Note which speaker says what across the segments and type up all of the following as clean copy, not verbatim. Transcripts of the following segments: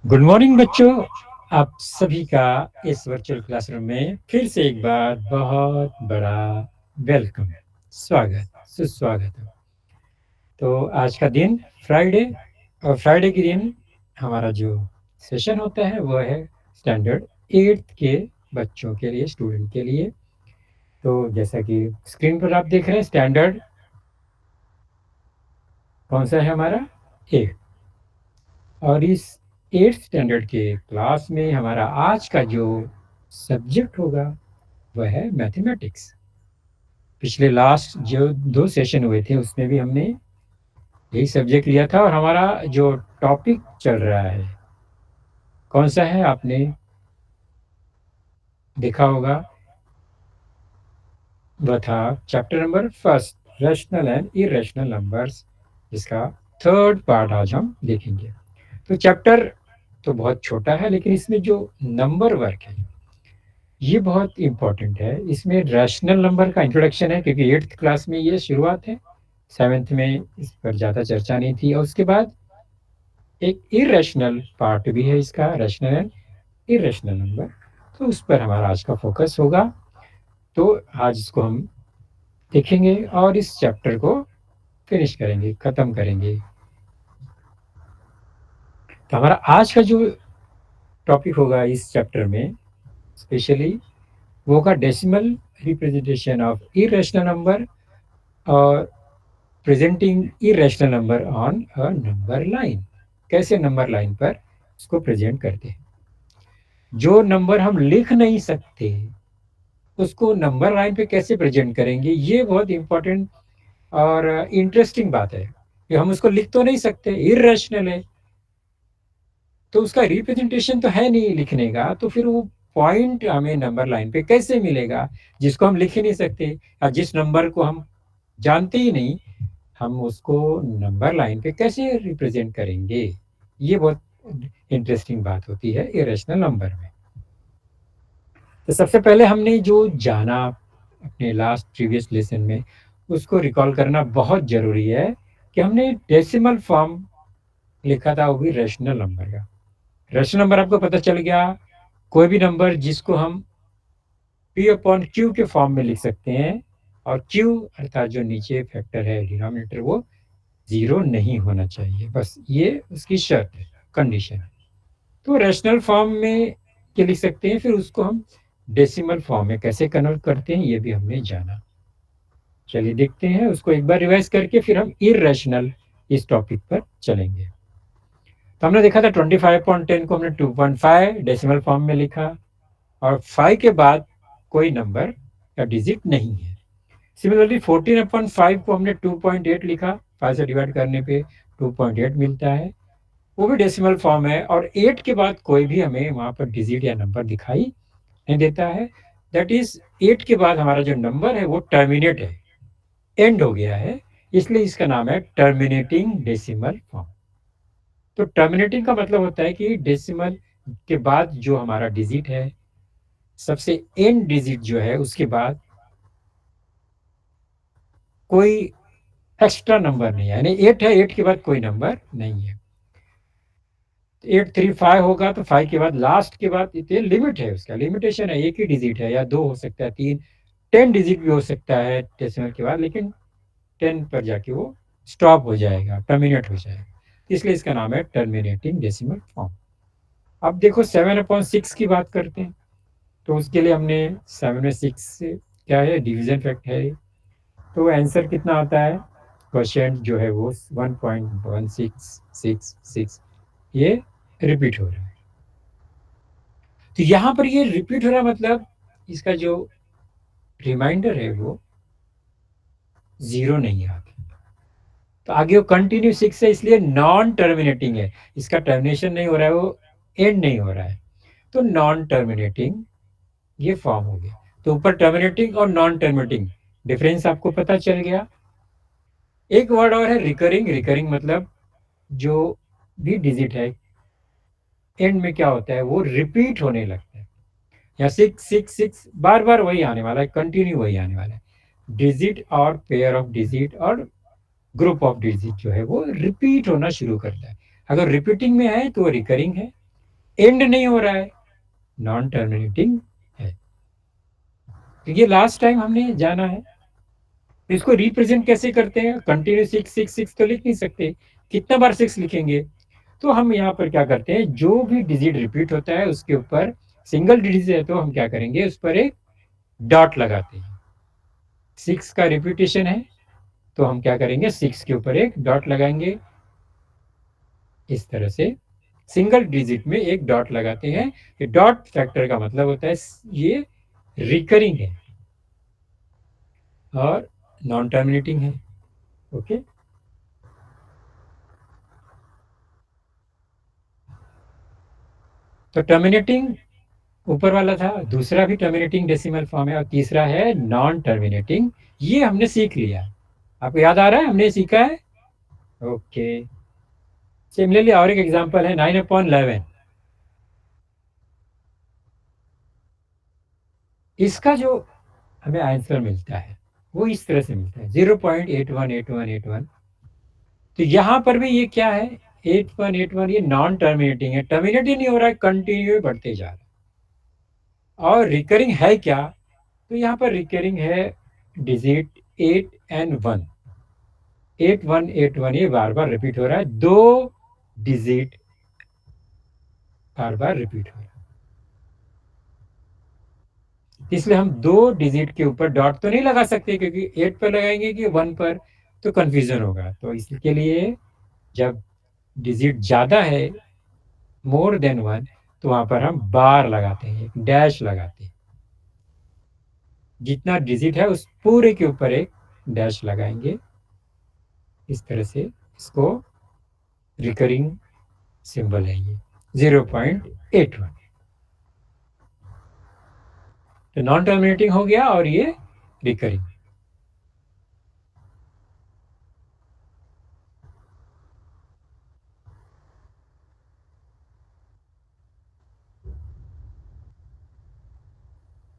Speaker 1: Good morning बच्चों। आप सभी का इस वर्चुअल क्लासरूम में फिर से एक बार बहुत बड़ा वेलकम, स्वागत, सुस्वागत है। तो आज का दिन फ्राइडे, और फ्राइडे के दिन हमारा जो सेशन होता है वो है स्टैंडर्ड 8th के बच्चों के लिए, स्टूडेंट के लिए। तो जैसा कि स्क्रीन पर आप देख रहे हैं, स्टैंडर्ड कौन सा है हमारा? 8। और इस 8th स्टैंडर्ड के क्लास में हमारा आज का जो सब्जेक्ट होगा वह है मैथमेटिक्स। पिछले लास्ट जो 2 सेशन हुए थे उसमें भी हमने यही सब्जेक्ट लिया था, और हमारा जो टॉपिक चल रहा है कौन सा है आपने देखा होगा, वह था chapter number first, rational and irrational numbers, जिसका थर्ड पार्ट आज हम देखेंगे। तो चैप्टर तो बहुत छोटा है, लेकिन इसमें जो नंबर वर्क है ये बहुत इंपॉर्टेंट है। इसमें रैशनल नंबर का इंट्रोडक्शन है, क्योंकि 8th क्लास में ये शुरुआत है, 7th में इस पर ज़्यादा चर्चा नहीं थी। और उसके बाद एक इरेशनल पार्ट भी है इसका, रैशनल एंड इरेशनल नंबर, तो उस पर हमारा आज का फोकस होगा। तो आज इसको हम देखेंगे और इस चैप्टर को फिनिश करेंगे, ख़त्म करेंगे। तो हमारा आज का जो टॉपिक होगा इस चैप्टर में स्पेशली वो होगा decimal representation of irrational number, और presenting irrational number on a number line. कैसे नंबर लाइन पर इसको प्रेजेंट करते हैं। जो नंबर हम लिख नहीं सकते उसको नंबर लाइन पे कैसे प्रेजेंट करेंगे, ये बहुत इंपॉर्टेंट और इंटरेस्टिंग बात है कि हम उसको लिख तो नहीं सकते, इरेशनल है, तो उसका रिप्रेजेंटेशन तो है नहीं लिखने का, तो फिर वो पॉइंट हमें नंबर लाइन पे कैसे मिलेगा जिसको हम लिख ही नहीं सकते, या जिस नंबर को हम जानते ही नहीं, हम उसको नंबर लाइन पे कैसे रिप्रेजेंट करेंगे। ये बहुत इंटरेस्टिंग बात होती है इरेशनल नंबर में। तो सबसे पहले हमने जो जाना अपने लास्ट प्रीवियस लेसन में, उसको रिकॉल करना बहुत ज़रूरी है कि हमने डेसिमल फॉर्म लिखा था, वो भी रेशनल नंबर का। रेशनल नंबर आपको पता चल गया, कोई भी नंबर जिसको हम पी अपॉन क्यू के फॉर्म में लिख सकते हैं, और क्यू अर्थात जो नीचे फैक्टर है डिनोमिनेटर, वो ज़ीरो नहीं होना चाहिए, बस ये उसकी शर्त है, कंडीशन है। तो रैशनल फॉर्म में क्या लिख सकते हैं, फिर उसको हम डेसिमल फॉर्म में कैसे कन्वर्ट करते हैं ये भी हमने जाना। चलिए देखते हैं उसको एक बार रिवाइज करके, फिर हम इरेशनल इस टॉपिक पर चलेंगे। तो हमने देखा था 25.10 को हमने 2.5 डेसिमल फॉर्म में लिखा, और 5 के बाद कोई नंबर या डिजिट नहीं है। सिमिलरली 14/5 को हमने 2.8 लिखा, 5 से डिवाइड करने पे 2.8 मिलता है, वो भी डेसिमल फॉर्म है, और 8 के बाद कोई भी हमें वहाँ पर डिजिट या नंबर दिखाई नहीं देता है। दैट इज 8 के बाद हमारा जो नंबर है वो टर्मिनेट है, एंड हो गया है, इसलिए इसका नाम है टर्मिनेटिंग डेसिमल फॉर्म। तो टर्मिनेटिंग का मतलब होता है कि डेसिमल के बाद जो हमारा डिजिट है, सबसे एंड डिजिट जो है उसके बाद कोई एक्स्ट्रा नंबर नहीं है, यानी 8 है, 8 के बाद कोई नंबर नहीं है। 835 होगा तो 5 के बाद लास्ट के बाद ये लिमिट है, उसका लिमिटेशन है, एक ही डिजिट है या दो हो सकता है, तीन, 10 डिजिट भी हो सकता है डेसिमल के बाद, लेकिन 10 पर जाके वो स्टॉप हो जाएगा, टर्मिनेट हो जाएगा, इसलिए इसका नाम है टर्मिनेटिंग डेसिमल फॉर्म। अब देखो 7/6 की बात करते हैं, तो उसके लिए हमने 7 में 6 क्या है, डिवीजन फैक्ट है, तो आंसर कितना आता है, क्वेश्चन जो है वो 1.1666, ये रिपीट हो रहा है। तो यहाँ पर ये रिपीट हो रहा मतलब इसका जो रिमाइंडर है वो ज़ीरो नहीं आता। तो आगे वो कंटिन्यू 6 है, इसलिए नॉन टर्मिनेटिंग है, इसका टर्मिनेशन नहीं हो रहा है, वो एंड नहीं हो रहा है, तो नॉन टर्मिनेटिंग ये फॉर्म हो गया। तो ऊपर टर्मिनेटिंग और नॉन टर्मिनेटिंग डिफरेंस आपको पता चल गया। एक वर्ड और है रिकरिंग। रिकरिंग मतलब जो भी डिजिट है एंड में क्या होता है, वो रिपीट होने लगता है, या 666 बार बार वही आने वाला है, कंटिन्यू वही आने वाला है। डिजिट और पेयर ऑफ डिजिट और ग्रुप ऑफ डिजिट जो है वो रिपीट होना शुरू करता है। अगर रिपीटिंग में है तो वो रिकरिंग है, एंड नहीं हो रहा है, नॉन टर्मिनेटिंग है। तो ये लास्ट टाइम हमने जाना है। तो इसको रिप्रेजेंट कैसे करते हैं? कंटिन्यू सिक्स सिक्स सिक्स तो लिख नहीं सकते, कितना बार सिक्स लिखेंगे? तो हम यहाँ पर क्या करते हैं, जो भी डिजिट रिपीट होता है उसके ऊपर, सिंगल डिजिट है तो हम क्या करेंगे, उस पर एक डॉट लगाते हैं। सिक्स का रिपीटेशन है तो हम क्या करेंगे, सिक्स के ऊपर एक डॉट लगाएंगे। इस तरह से सिंगल डिजिट में एक डॉट लगाते हैं। ये डॉट फैक्टर का मतलब होता है ये रिकरिंग है और नॉन टर्मिनेटिंग है। ओके। तो टर्मिनेटिंग ऊपर वाला था, दूसरा भी टर्मिनेटिंग डेसिमल फॉर्म है और तीसरा है नॉन टर्मिनेटिंग। ये हमने सीख लिया। आपको याद आ रहा है हमने सीखा है? ओके। सिमिलरली और एक एग्जांपल है 9/11। इसका जो हमें आंसर मिलता है वो इस तरह से मिलता है, 0.818181। तो यहां पर भी ये क्या है, 8181, ये नॉन टर्मिनेटिंग है, टर्मिनेट ही नहीं हो रहा है, कंटिन्यू बढ़ते जा रहा है। और रिकरिंग है क्या? तो यहाँ पर रिकरिंग है डिजिट 8 and 1। 8181 ये बार बार रिपीट हो रहा है, दो डिजिट बार बार रिपीट हो रहा है। इसलिए हम दो डिजिट के ऊपर डॉट तो नहीं लगा सकते, क्योंकि 8 पर लगाएंगे कि 1 पर, तो कंफ्यूजन होगा। तो इसके लिए जब डिजिट ज्यादा है, मोर देन 1, तो वहां पर हम बार लगाते हैं, एक डैश लगाते हैं। जितना डिजिट है उस पूरे के ऊपर एक डैश लगाएंगे। इस तरह से इसको रिकरिंग सिंबल है ये 0.81। तो नॉन टर्मिनेटिंग हो गया और ये रिकरिंग।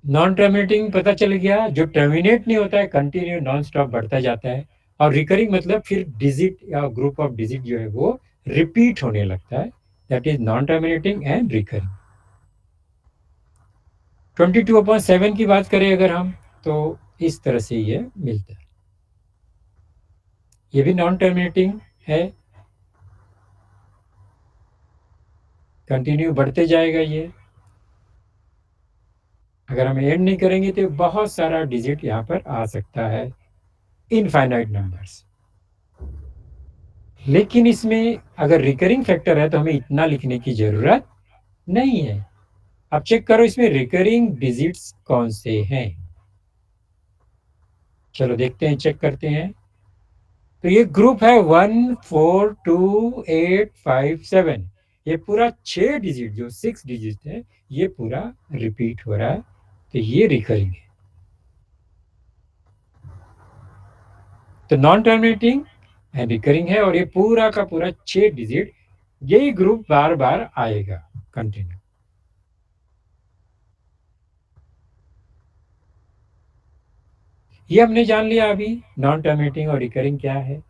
Speaker 1: नॉन टर्मिनेटिंग पता चल गया, जो टर्मिनेट नहीं होता है, कंटिन्यू नॉन स्टॉप बढ़ता जाता है। और रिकरिंग मतलब फिर डिजिट या ग्रुप ऑफ डिजिट जो है वो रिपीट होने लगता है, that is non terminating and recurring. 22/7 की बात करें अगर हम, तो इस तरह से ये मिलता है। ये भी नॉन टर्मिनेटिंग है, कंटिन्यू बढ़ते जाएगा ये। अगर हम एंड नहीं करेंगे तो बहुत सारा डिजिट यहाँ पर आ सकता है, इनफाइनाइट नंबर्स। लेकिन इसमें अगर रिकरिंग फैक्टर है तो हमें इतना लिखने की जरूरत नहीं है। अब चेक करो इसमें रिकरिंग डिजिट्स कौन से हैं। चलो देखते हैं, चेक करते हैं। तो ये ग्रुप है 1 4 2 8 5 7। ये पूरा 6 डिजिट, जो 6 डिजिट है, ये पूरा रिपीट हो रहा है, तो ये रिकरिंग है। तो नॉन टर्मिनेटिंग एंड रिकरिंग है, और ये पूरा का पूरा 6 डिजिट, यही ग्रुप बार बार आएगा कंटिन्यू। ये हमने जान लिया अभी, नॉन टर्मिनेटिंग और रिकरिंग क्या है।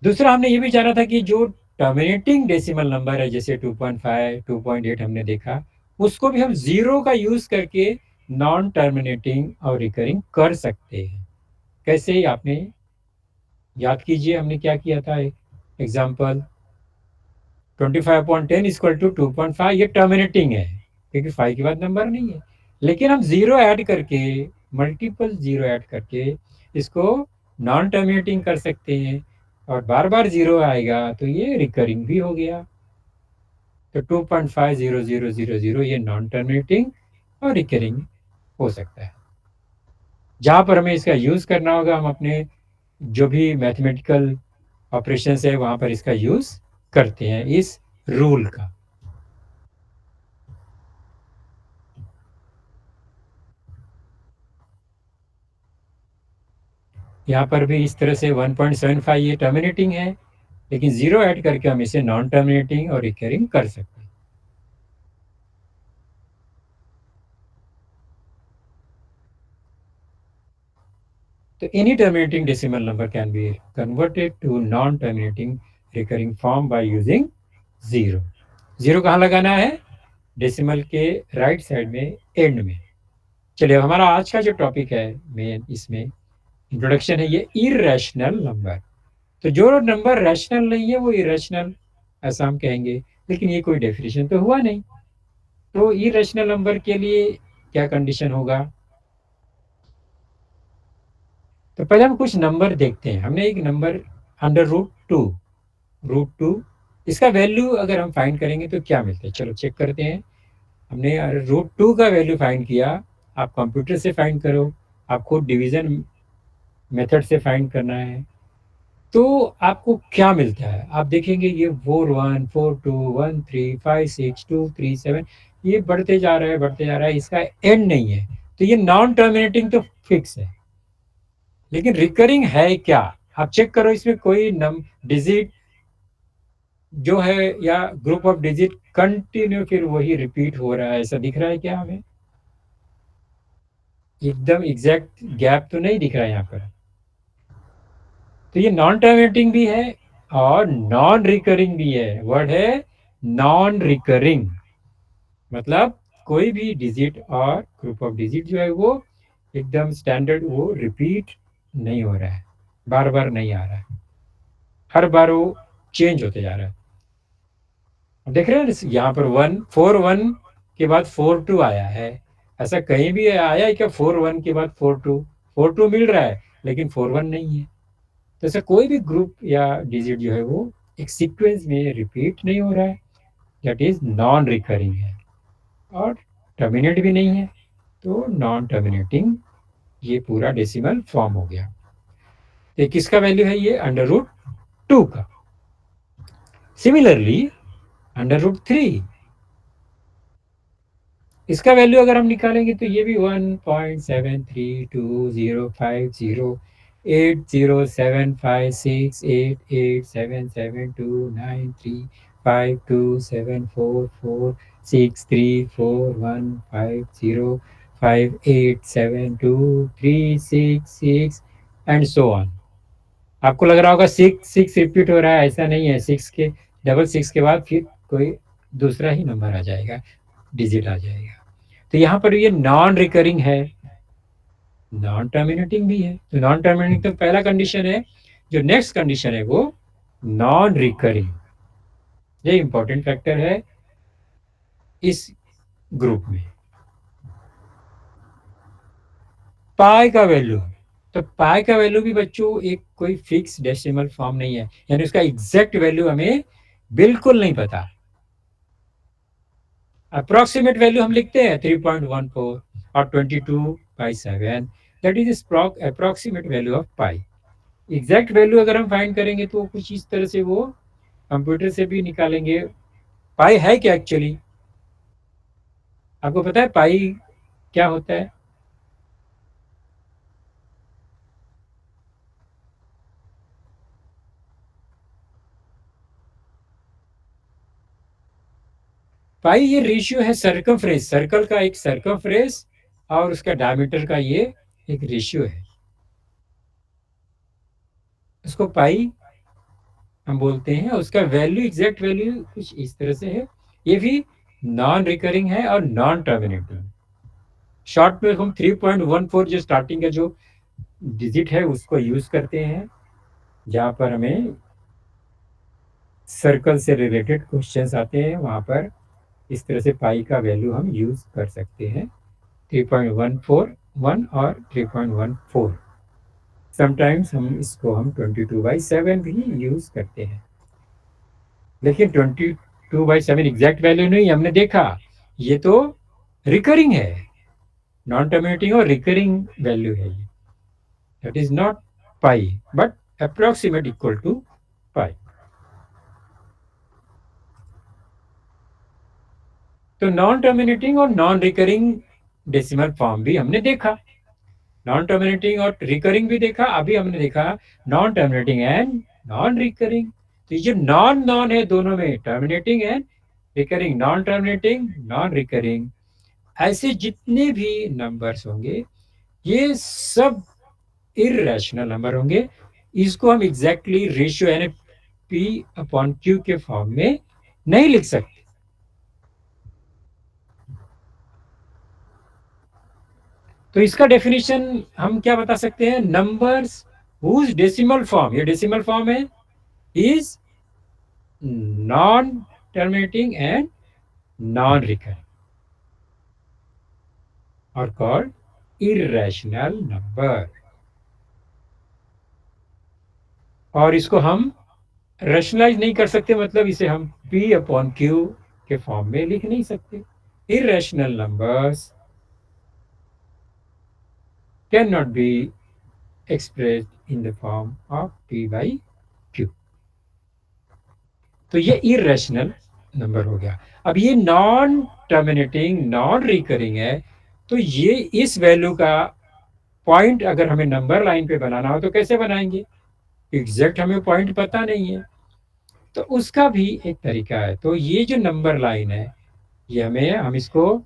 Speaker 1: दूसरा हमने ये भी जाना था कि जो टर्मिनेटिंग डेसिमल नंबर है, जैसे 2.5 2.8 हमने देखा, उसको भी हम जीरो का यूज करके नॉन टर्मिनेटिंग और रिकरिंग कर सकते हैं। कैसे, आपने याद कीजिए हमने क्या किया था। एग्जाम्पल 25/10 = 2.5, ये टर्मिनेटिंग है क्योंकि 5 के बाद नंबर नहीं है। लेकिन हम जीरो ऐड करके, मल्टीपल जीरो ऐड करके इसको नॉन टर्मिनेटिंग कर सकते हैं, और बार बार जीरो आएगा तो ये रिकरिंग भी हो गया। तो 2.500000 ये नॉन टर्मिनेटिंग और रिकरिंग हो सकता है। जहां पर हमें इसका यूज करना होगा, हम अपने जो भी मैथमेटिकल ऑपरेशन है वहां पर इसका यूज करते हैं, इस रूल का। यहाँ पर भी इस तरह से 1.75 ये टर्मिनेटिंग है, लेकिन जीरो ऐड करके हम इसे नॉन टर्मिनेटिंग और रिकरिंग कर सकते हैं। तो any terminating decimal number can be converted to non terminating recurring form by using zero. Zero कहाँ लगाना है? डेसिमल के राइट साइड में, एंड में। चलिए, अब हमारा आज का जो टॉपिक है मेन, इसमें इंट्रोडक्शन है ये इर्रेशनल नंबर। तो जो नंबर रैशनल नहीं है वो इरेशनल ऐसा हम कहेंगे, लेकिन ये कोई डेफिनेशन तो हुआ नहीं। तो इरेशनल नंबर के लिए क्या कंडीशन होगा? तो पहले हम कुछ नंबर देखते हैं। हमने एक number under root two, root two, इसका वैल्यू अगर हम फाइंड करेंगे तो क्या मिलता है, चलो चेक करते हैं। हमने रूट टू का वैल्यू फाइंड किया। आप कंप्यूटर से फाइंड करो, आपको डिवीजन मेथड से फाइंड करना है, तो आपको क्या मिलता है? आप देखेंगे ये 4142135623 ये बढ़ते जा रहा है, बढ़ते जा रहा है, इसका एंड नहीं है। तो ये नॉन टर्मिनेटिंग तो फिक्स है, लेकिन रिकरिंग है क्या? आप चेक करो, इसमें कोई नम डिजिट जो है या ग्रुप ऑफ डिजिट कंटिन्यू फिर वही रिपीट हो रहा है, ऐसा दिख रहा है क्या हमें? एकदम एग्जैक्ट गैप तो नहीं दिख रहा है यहाँ पर। तो ये नॉन टर्मिनेटिंग भी है और नॉन रिकरिंग भी है। वर्ड है नॉन रिकरिंग, मतलब कोई भी डिजिट और ग्रुप ऑफ डिजिट जो है वो एकदम स्टैंडर्ड, वो रिपीट नहीं हो रहा है, बार बार नहीं आ रहा है, हर बार वो चेंज होते जा रहा है। अब देख रहे हैं यहाँ पर 141 के बाद 42 आया है। ऐसा कहीं भी आया है क्या 41 के बाद 42? 42 मिल रहा है लेकिन 41 नहीं है। तो ऐसा कोई भी ग्रुप या डिजिट जो है वो एक सीक्वेंस में रिपीट नहीं हो रहा है, दैट इज नॉन रिकरिंग है। और टर्मिनेट भी नहीं है, तो नॉन टर्मिनेटिंग ये पूरा डेसिमल फॉर्म हो गया। तो किसका वैल्यू है ये? अंडर रूट टू का। सिमिलरली अंडर रूट थ्री, इसका वैल्यू अगर हम निकालेंगे तो ये भी 1.732056887623452742587236 एंड सो ऑन। आपको लग रहा होगा सिक्स सिक्स रिपीट हो रहा है, ऐसा नहीं है। सिक्स के डबल सिक्स के बाद फिर कोई दूसरा ही नंबर आ जाएगा, डिजिट आ जाएगा। तो यहाँ पर ये नॉन रिकरिंग है, नॉन टर्मिनेटिंग भी है। तो नॉन टर्मिनेटिंग तो पहला कंडीशन है। जो नेक्स्ट कंडीशन है वो नॉन रिकरिंग। ये इंपॉर्टेंट फैक्टर है इस ग्रुप में। पाई का वैल्यू, तो पाई का वैल्यू भी बच्चों एक कोई फिक्स डेसिमल फॉर्म नहीं है, यानी उसका एग्जैक्ट वैल्यू हमें बिल्कुल नहीं पता। अप्रोक्सीमेट वैल्यू हम लिखते हैं 3.14 और 22/7, that is approximate value of pi. Exact value अगर हम फाइंड करेंगे तो कुछ इस तरह से वो कंप्यूटर से भी निकालेंगे। पाई है क्या एक्चुअली? आपको पता है पाई क्या होता है? पाई ये रेशियो है सर्कमफ्रेंस, सर्कल का एक सर्कमफ्रेंस और उसका डायमीटर का ये एक रेशियो है, उसको पाई हम बोलते हैं। उसका वैल्यू, एग्जैक्ट वैल्यू कुछ इस तरह से है। ये भी नॉन रिकरिंग है और नॉन टर्मिनेटिंग। शॉर्ट में हम 3.14 जो स्टार्टिंग का जो डिजिट है उसको यूज करते हैं, जहां पर हमें सर्कल से रिलेटेड क्वेश्चंस आते हैं, वहां पर इस तरह से पाई का वैल्यू हम यूज कर सकते हैं। 3.141 और 3.14। समटाइम्स हम इसको हम 22/7 भी यूज करते हैं, लेकिन 22/7 एग्जैक्ट वैल्यू नहीं हमने देखा। ये तो रिकरिंग है, नॉन टर्मिनेटिंग और रिकरिंग वैल्यू है ये। That is not pi but approximate equal to pi. तो नॉन टर्मिनेटिंग और नॉन रिकरिंग डेसिमल फॉर्म भी हमने देखा, नॉन टर्मिनेटिंग और रिकरिंग भी देखा। अभी हमने देखा non terminating and non recurring. तो ये जो नॉन नॉन है दोनों में, terminating and recurring, non terminating non recurring, ऐसे जितने भी नंबर्स होंगे ये सब इरेशनल नंबर होंगे। इसको हम एग्जैक्टली रेशियो यानी पी अपॉन क्यू के फॉर्म में नहीं लिख सकते। तो इसका डेफिनेशन हम क्या बता सकते हैं, नंबर्स हुज डेसिमल फॉर्म, ये डेसिमल फॉर्म है, is non terminating and non recurring और कॉल्ड इरेशनल नंबर। और इसको हम रैशनलाइज नहीं कर सकते, मतलब इसे हम P अपॉन Q के फॉर्म में लिख नहीं सकते। Irrational numbers can not be expressed in the form of P by Q। तो ये इरेशनल नंबर हो गया। अब ये नॉन टर्मिनेटिंग नॉन रिकरिंग है, तो ये इस वैल्यू का पॉइंट अगर हमें नंबर लाइन पे बनाना हो तो कैसे बनाएंगे, एग्जैक्ट हमें पॉइंट पता नहीं है, तो उसका भी एक तरीका है। तो ये जो नंबर लाइन है, ये हम इसको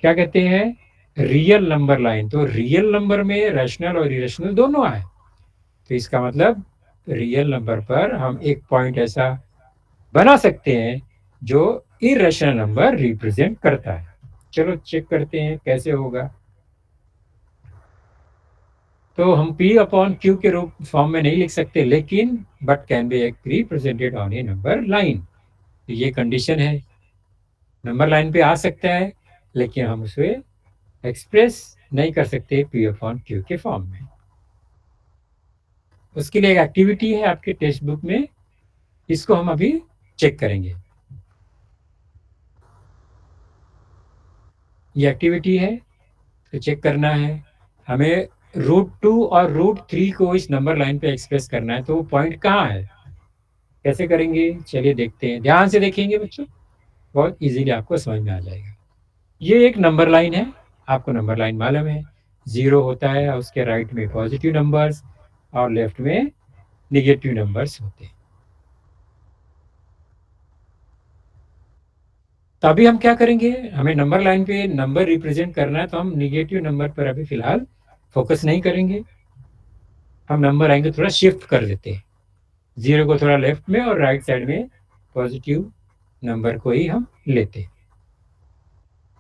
Speaker 1: क्या कहते हैं, रियल नंबर लाइन। तो रियल नंबर में रैशनल और इरेशनल दोनों आए, तो इसका मतलब रियल नंबर पर हम एक पॉइंट ऐसा बना सकते हैं जो इरेशनल नंबर रिप्रेजेंट करता है। चलो चेक करते हैं कैसे होगा। तो हम P अपॉन Q के रूप फॉर्म में नहीं लिख सकते, लेकिन but can be represented on A number line. ये कंडीशन है, नंबर लाइन पे आ सकता है, लेकिन हम उसे एक्सप्रेस नहीं कर सकते P अपॉन Q के फॉर्म में। उसके लिए एक एक्टिविटी है आपके टेक्स्ट बुक में, इसको हम अभी चेक करेंगे। ये एक्टिविटी है, तो चेक करना है हमें, √2 और √3 को इस नंबर लाइन पे एक्सप्रेस करना है, तो वो पॉइंट कहाँ है, कैसे करेंगे, चलिए देखते हैं। ध्यान से देखेंगे बच्चों, बहुत इजीली आपको समझ में आ जाएगा। ये एक नंबर लाइन है, आपको नंबर लाइन मालूम है, जीरो होता है, उसके राइट में पॉजिटिव नंबर्स और लेफ्ट में निगेटिव नंबर्स होते हैं। तो अभी हम क्या करेंगे, हमें नंबर लाइन पे नंबर रिप्रेजेंट करना है, तो हम निगेटिव नंबर पर अभी फिलहाल फोकस नहीं करेंगे, हम नंबर आएंगे थोड़ा शिफ्ट कर देते हैं, जीरो को थोड़ा लेफ्ट में और राइट साइड में पॉजिटिव नंबर को ही हम लेते हैं।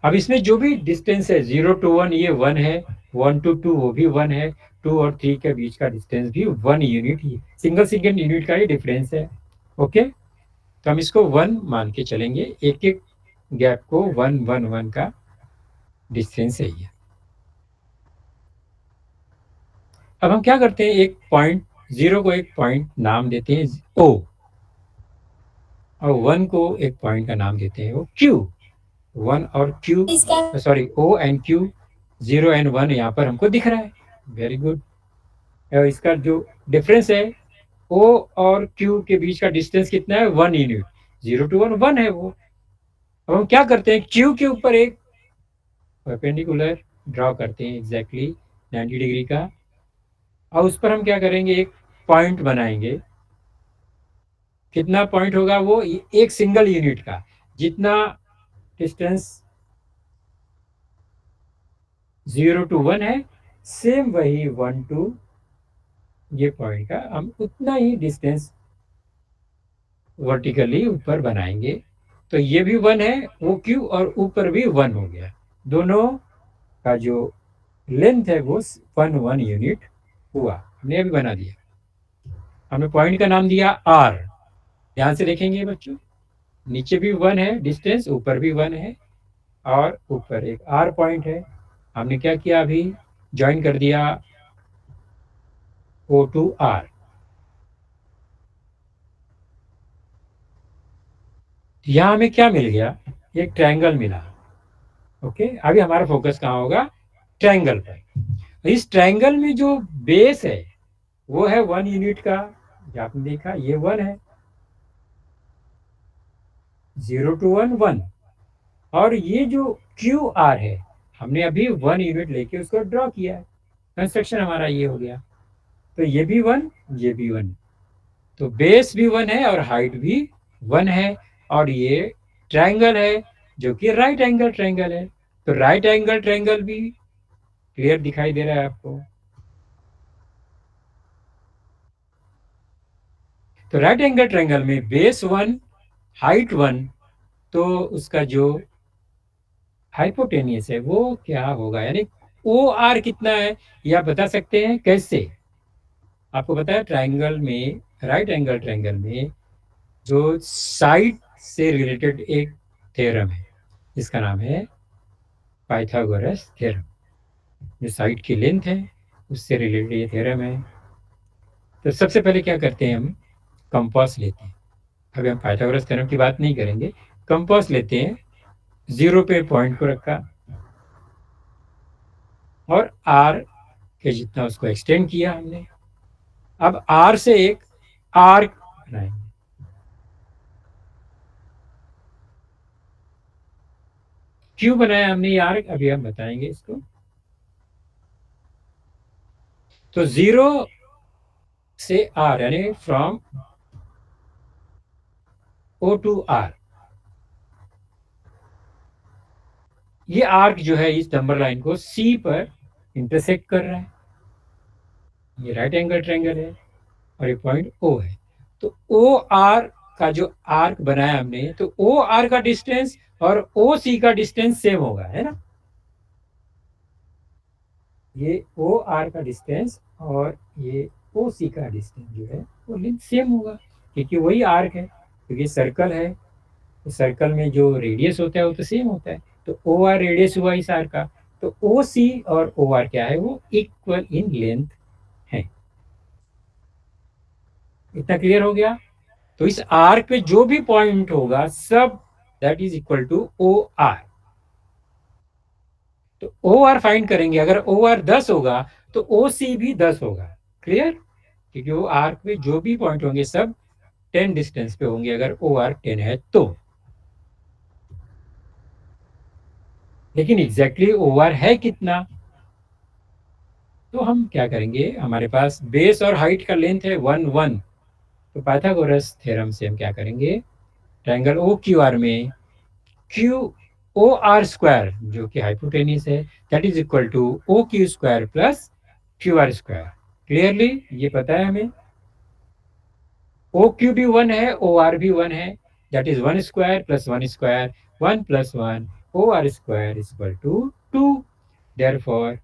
Speaker 1: अब इसमें जो भी डिस्टेंस है 0 to 1 ये 1 है, 1 to 2 वो भी 1 है, 2 और 3 के बीच का डिस्टेंस भी 1 यूनिट ही, सिंगल सिंगल यूनिट का ही डिफरेंस है। ओके, तो हम इसको 1 मान के चलेंगे, एक एक गैप को 1 1 1 का डिस्टेंस है ये। अब हम क्या करते हैं, एक पॉइंट, जीरो को एक पॉइंट नाम देते हैं O, और 1 को एक पॉइंट का नाम देते हैं वो Q। 1 और Q, sorry O and Q, 0 and 1 यहाँ पर हमको दिख रहा है। Very good. इसका जो डिफरेंस है O और Q के बीच का डिस्टेंस कितना है, 1 यूनिट, 0 to 1 1 है वो। अब हम क्या करते हैं, Q के ऊपर एक परपेंडिकुलर ड्रॉ करते हैं एग्जैक्टली 90 डिग्री का, और उस पर हम क्या करेंगे, एक पॉइंट बनाएंगे। कितना पॉइंट होगा वो, एक सिंगल यूनिट का, जितना डिस्टेंस 0 to 1 है, सेम वही 1 to ये पॉइंट का हम उतना ही डिस्टेंस वर्टिकली ऊपर बनाएंगे। तो ये भी 1 है, वो Q और ऊपर भी 1 हो गया, दोनों का जो लेंथ है वो 1 यूनिट हुआ, हमने अभी बना दिया। हमने पॉइंट का नाम दिया R। ध्यान से देखेंगे बच्चों, नीचे भी 1 है डिस्टेंस, ऊपर भी 1 है, और ऊपर एक R पॉइंट है। हमने क्या किया, अभी ज्वाइन कर दिया O to R। यहाँ हमें क्या मिल गया, एक ट्रायंगल मिला। ओके, अभी हमारा फोकस कहाँ होगा, ट्रायंगल पर। इस ट्रायंगल में जो बेस है वो है 1 यूनिट का, जो आपने देखा ये 1 है, 0 to 1 1, और ये जो QR है, हमने अभी 1 यूनिट लेके उसको ड्रॉ किया है, कंस्ट्रक्शन हमारा ये हो गया। तो ये भी 1, ये भी 1, तो बेस भी 1 है और हाइट भी 1 है, और ये ट्रायंगल है जो कि राइट एंगल ट्रायंगल है। तो राइट एंगल ट्रायंगल भी क्लियर दिखाई दे रहा है आपको। तो राइट एंगल ट्रायंगल में बेस 1 हाइट 1, तो उसका जो हाइपोटेनियस है वो क्या होगा, यानी ओ आर कितना है, ये आप बता सकते हैं कैसे? आपको पता है ट्राइंगल में, राइट एंगल ट्राइंगल में जो साइड से रिलेटेड एक थ्योरम है जिसका नाम है पाइथागोरस थ्योरम। जो साइड की लेंथ है उससे रिलेटेड ये थ्योरम है। तो सबसे पहले क्या करते हैं, हम कंपास लेते हैं। अभी हम पाइथागोरस थ्योरम की बात नहीं करेंगे, कंपास लेते हैं, जीरो पे पॉइंट को रखा और आर के जितना उसको एक्सटेंड किया हमने। अब आर से एक आर्क बनाएंगे। क्यों बनाया हमने ये आर्क, अभी हम बताएंगे इसको। तो जीरो से आर यानी फ्रॉम ओ टू आर, ये आर्क जो है इस नंबर लाइन को सी पर इंटरसेक्ट कर रहा है। ये राइट एंगल ट्रायंगल है और ये पॉइंट ओ है। तो ओ आर का जो आर्क बनाया हमने, तो ओ आर का डिस्टेंस और ओ सी का डिस्टेंस सेम होगा, है ना। ये ओ आर का डिस्टेंस और ये ओ सी का डिस्टेंस जो है वो लेंथ सेम होगा, क्योंकि वही आर्क है, क्योंकि सर्कल है। तो सर्कल में जो रेडियस होता है वो तो सेम होता है। तो ओ आर रेडियस हुआ इस आर का, तो ओ सी और ओ आर क्या है, वो इक्वल इन लेंथ है। इतना क्लियर हो गया। तो इस आर्क पे जो भी पॉइंट होगा सब that is equal to O R. तो ओ आर फाइंड करेंगे, अगर ओ आर 10 होगा तो ओ सी भी 10 होगा। क्लियर, क्योंकि वो आर्क पे जो भी पॉइंट होंगे सब 10 डिस्टेंस पे होंगे अगर ओ आर 10 है तो। लेकिन एग्जैक्टली ओ आर है कितना, तो हम क्या करेंगे, हमारे पास बेस और हाइट का लेंथ है 1 1। तो पाइथागोरस थ्योरम से हम क्या करेंगे, ट्रायंगल ओ क्यू आर में क्यू ओ आर स्क्वायर जो कि हाइपोटेनियस है, that is equal to O Q square plus Q R square. Clearly ये पता है हमें। ओ क्यू भी 1 है, ओ आर भी 1 है, that is 1 square plus 1 square, 1 plus 1 O R square is equal to 2। Therefore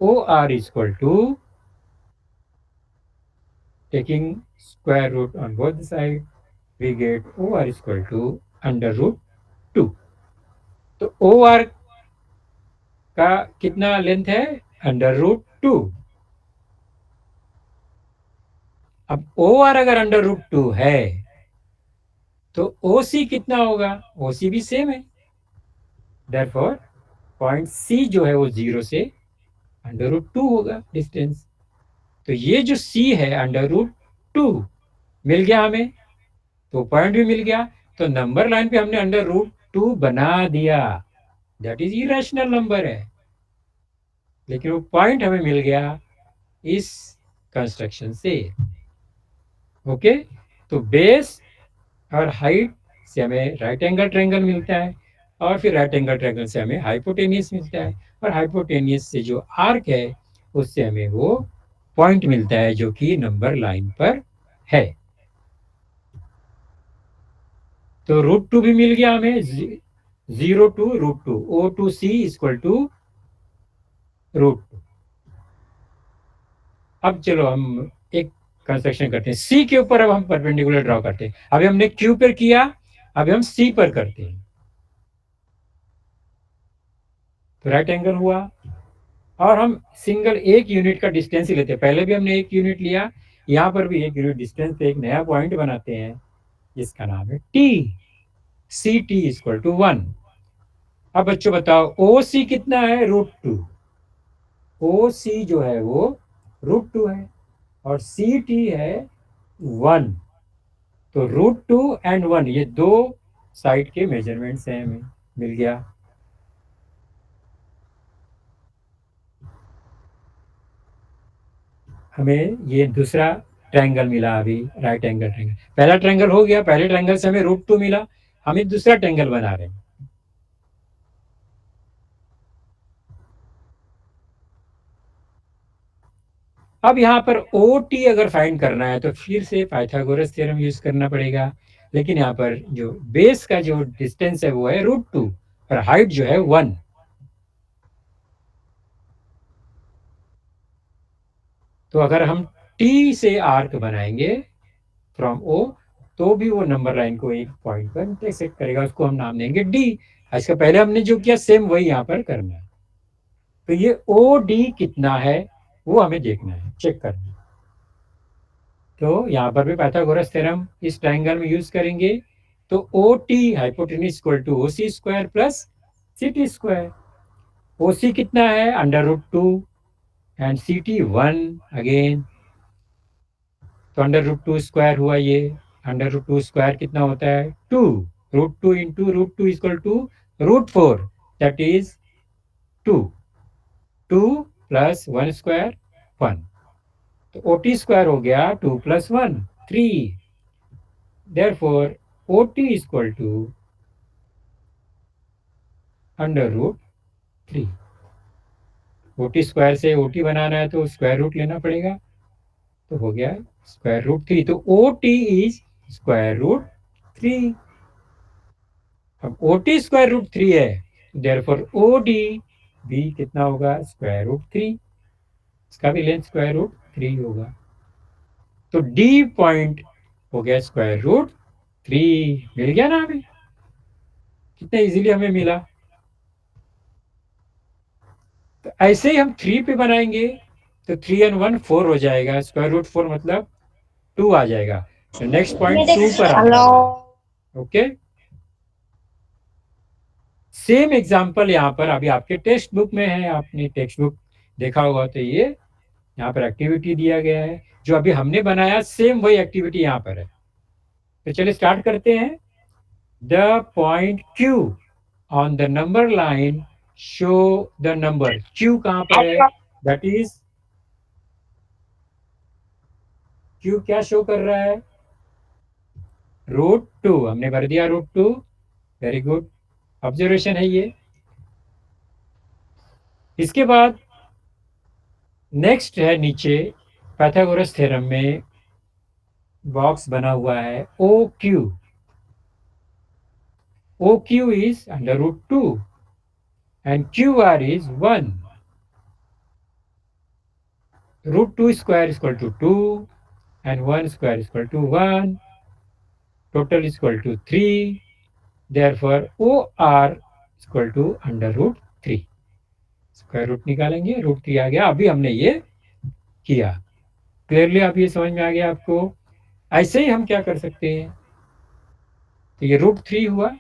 Speaker 1: O R is equal to, taking square root on both sides, we get OR is equal to under root 2। तो OR का कितना length है, under root 2। अब OR अगर under root 2 है तो OC कितना होगा, OC भी सेम है। देयरफॉर पॉइंट C जो है वो जीरो से अंडर रूट 2 होगा डिस्टेंस। तो ये जो C है अंडर रूट 2 मिल गया हमें, तो पॉइंट भी मिल गया। तो नंबर लाइन पे हमने अंडर रूट 2 बना दिया, दैट इज इरेशनल नंबर है, लेकिन वो पॉइंट हमें मिल गया इस कंस्ट्रक्शन से। ओके, तो बेस और हाइट से हमें राइट एंगल ट्रायंगल मिलता है, और फिर राइट एंगल ट्रायंगल से हमें हाइपोटेनियस मिलता है, और हाइपोटेनियस से जो आर्क है उससे हमें वो पॉइंट मिलता है जो कि नंबर लाइन पर है। तो रूट 2 भी मिल गया हमें, zero two root 2, O two C equal to root. अब चलो हम एक कंस्ट्रक्शन करते हैं, सी के ऊपर अब हम परपेंडिकुलर ड्रॉ करते हैं। अभी हमने क्यू पर किया, अभी हम सी पर करते हैं। तो राइट एंगल हुआ, और हम सिंगल एक यूनिट का डिस्टेंस ही लेते हैं। पहले भी हमने एक यूनिट लिया, यहां पर भी एक यूनिट डिस्टेंस पे एक नया पॉइंट बनाते हैं जिसका नाम है T. C T equal to 1। अब बच्चों बताओ ओ सी कितना है, रूट 2। ओ सी जो है वो रूट 2 है, और सी टी है 1। तो रूट 2 एंड 1 ये दो साइड के मेजरमेंट्स हैं, हमें मिल गया। हमें ये दूसरा ट्रायंगल मिला अभी, राइट एंगल ट्रायंगल। पहला ट्रायंगल हो गया, पहले ट्रायंगल से हमें रूट 2 मिला, हम एक दूसरा ट्रायंगल बना रहे हैं। अब यहाँ पर ओ टी अगर फाइंड करना है तो फिर से पाइथागोरस थ्योरम यूज करना पड़ेगा। लेकिन यहाँ पर जो बेस का जो डिस्टेंस है वो है √2 और हाइट जो है 1। तो अगर हम टी से आर्क बनाएंगे फ्रॉम ओ, तो भी वो नंबर लाइन को एक पॉइंट पर इंटरसेक्ट करेगा, उसको हम नाम देंगे डी। इसका पहले हमने जो किया सेम वही यहाँ पर करना है। तो ये ओ डी कितना है वो हमें देखना है, चेक करना है। तो यहाँ पर भी पाइथागोरस थ्योरम इस ट्राइंगल में यूज करेंगे। तो O T hypotenuse equal to O C square plus C T square. O C कितना है √2 एंड सी टी 1 अगेन। तो √2 स्क्वायर हुआ ये। √2 स्क्वायर कितना होता है 2। √2 into √2 equal to √4 that is 2। 2 plus 1 square 1। तो ओ टी स्क्वायर हो गया 2 plus 1 3। Therefore O T equal to √3। O T square से ओ टी बनाना है तो स्क्वायर रूट लेना पड़ेगा। तो हो गया √3। तो ओ टी इज √3। अब ओ टी √3 है, देयरफॉर ओ डी भी कितना होगा √3। इसका भी लेंथ √3 होगा। तो डी पॉइंट हो गया √3। मिल गया ना हमें, कितना इजीली हमें मिला। तो ऐसे ही हम 3 पे बनाएंगे तो 3 and 1 4 हो जाएगा, √4 मतलब 2 आ जाएगा। तो नेक्स्ट पॉइंट 2 पर आने
Speaker 2: हेलो।
Speaker 1: वाला है। ओके, सेम एग्जांपल यहाँ पर अभी आपके टेक्स्ट बुक में है, आपने टेक्स्ट बुक देखा होगा। तो ये यहाँ पर एक्टिविटी दिया गया है, जो अभी हमने बनाया सेम वही एक्टिविटी यहाँ पर है। तो चलिए स्टार्ट करते हैं। The point Q on the number line show the number. Q कहाँ पर है, दैट इज Q क्या शो कर रहा है √2। हमने भर दिया √2। वेरी गुड ऑब्जर्वेशन है ये। इसके बाद नेक्स्ट है नीचे पाइथागोरस थ्योरम में बॉक्स बना हुआ है O Q. O Q is √2 and Q R is 1। √2 square equal to 2 and 1 square equal to 1, total equal to 3। Therefore O R equal to √3। Square root निकालेंगे, √3 आ गया। अभी हमने ये किया क्लियरली, आप ये समझ में आ गया आपको। ऐसे ही हम क्या कर सकते हैं, तो ये √3 हुआ।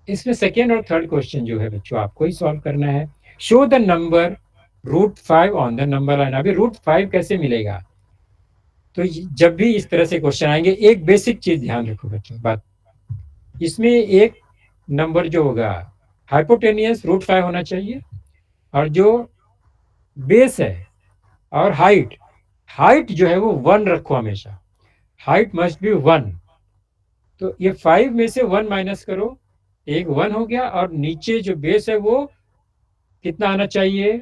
Speaker 1: इसमें सेकेंड और थर्ड क्वेश्चन जो है बच्चों आपको ही सॉल्व करना है। Show the number √5 on the number line. अभी √5 कैसे मिलेगा, तो जब भी इस तरह से क्वेश्चन आएंगे एक बेसिक चीज ध्यान रखो बच्चों, बात इसमें एक नंबर जो होगा हाइपोटेनियस √5 होना चाहिए, और जो बेस है और हाइट, हाइट जो है वो 1 रखो हमेशा। Height must be 1। तो ये 5 में से 1 माइनस करो, एक 1 हो गया, और नीचे जो बेस है वो कितना आना चाहिए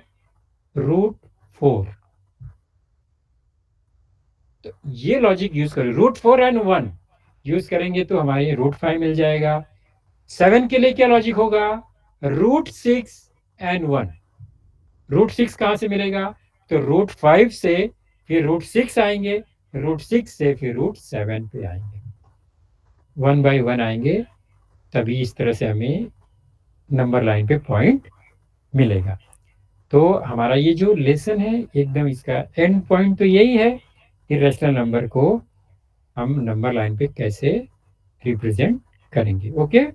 Speaker 1: √4। तो ये लॉजिक यूज करो, √4 एंड 1 यूज करेंगे तो हमारे √5 मिल जाएगा। 7 के लिए क्या लॉजिक होगा √6 एंड 1। √6 कहां से मिलेगा, तो √5 से फिर √6 आएंगे, √6 से फिर √7 पे आएंगे, 1/1 आएंगे। तभी इस तरह से हमें नंबर लाइन पे पॉइंट मिलेगा। तो हमारा ये जो लेसन है एकदम इसका एंड पॉइंट तो यही है कि रेशनल नंबर को हम नंबर लाइन पे कैसे रिप्रेजेंट करेंगे। ओके।